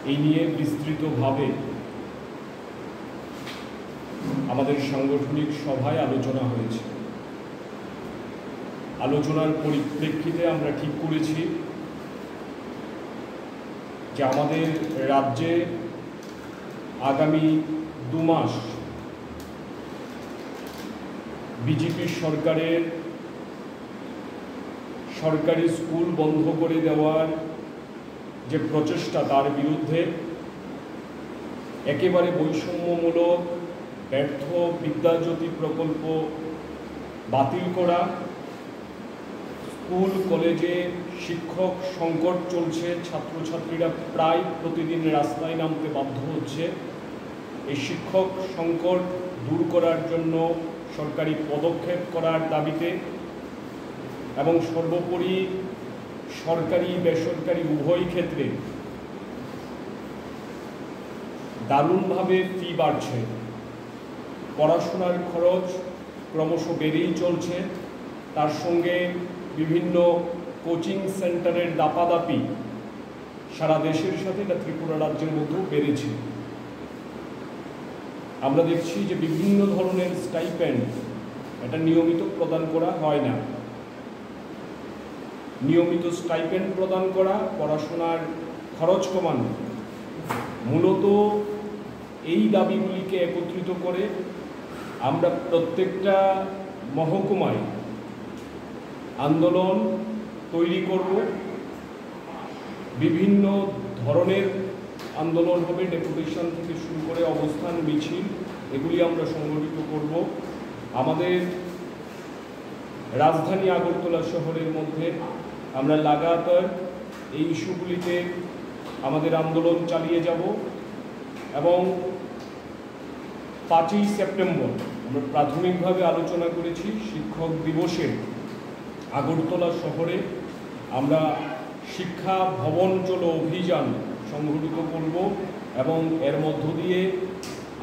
এই নিয়ে বিস্তৃতভাবে আমাদের সাংগঠনিক সভায় আলোচনা হয়েছে। আলোচনার পরিপ্রেক্ষিতে আমরা ঠিক করেছি যে আমাদের রাজ্যে আগামী 2 মাস বিজেপি সরকারের সরকারি স্কুল বন্ধ করে দেওয়ার যে প্রচেষ্টা, তার বিরুদ্ধে একেবারে বৈষম্যমূলক ব্যর্থ বিদ্যাজ্যোতি প্রকল্প বাতিল করা, স্কুল কলেজে শিক্ষক সংকট চলছে, ছাত্রছাত্রীরা প্রায় প্রতিদিন রাস্তায় নামতে বাধ্য হচ্ছে। এই শিক্ষক সংকট দূর করার জন্য সরকারি পদক্ষেপ করার দাবিতে এবং সর্বোপরি সরকারি বেসরকারি উভয় ক্ষেত্রে দারুণভাবে ফি বাড়ছে, পড়াশোনার খরচ ক্রমশ বেড়েই চলছে, তার সঙ্গে বিভিন্ন কোচিং সেন্টারের দাপাদাপি সারা দেশের সাথে এটা ত্রিপুরা রাজ্যের মধ্যেও বেড়েছে। আমরা দেখছি যে বিভিন্ন ধরনের স্টাইপেন্ড এটা নিয়মিত প্রদান করা হয় না। নিয়মিত স্টাইপেন্ড প্রদান করা, পড়াশোনার খরচ কমানো, মূলত এই দাবিগুলিকে একত্রিত করে আমরা প্রত্যেকটা মহকুমায় আন্দোলন তৈরি করব। বিভিন্ন ধরনের আন্দোলন হবে, ডেপুটেশন থেকে শুরু করে অবস্থান, মিছিল, এগুলি আমরা সংগঠিত করব। আমাদের রাজধানী আগরতলা শহরের মধ্যে আমরা লাগাতার এই ইস্যুগুলিতে আমাদের আন্দোলন চালিয়ে যাব এবং 5ই সেপ্টেম্বর আমরা প্রাথমিকভাবে আলোচনা করেছি শিক্ষক দিবসে আগরতলা শহরে আমরা শিক্ষা ভবন চলো অভিযান সংগঠিত করব এবং এর মধ্য দিয়ে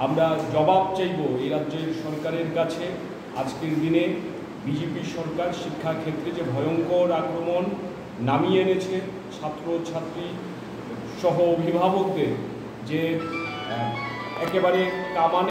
আমরা জবাব চাইব এই রাজ্যের সরকারের কাছে। আজকের দিনে বিজেপি সরকার শিক্ষাক্ষেত্রে যে ভয়ঙ্কর আক্রমণ নামিয়ে এনেছে, ছাত্রছাত্রী সহ অভিভাবকদের যে একেবারে কামানে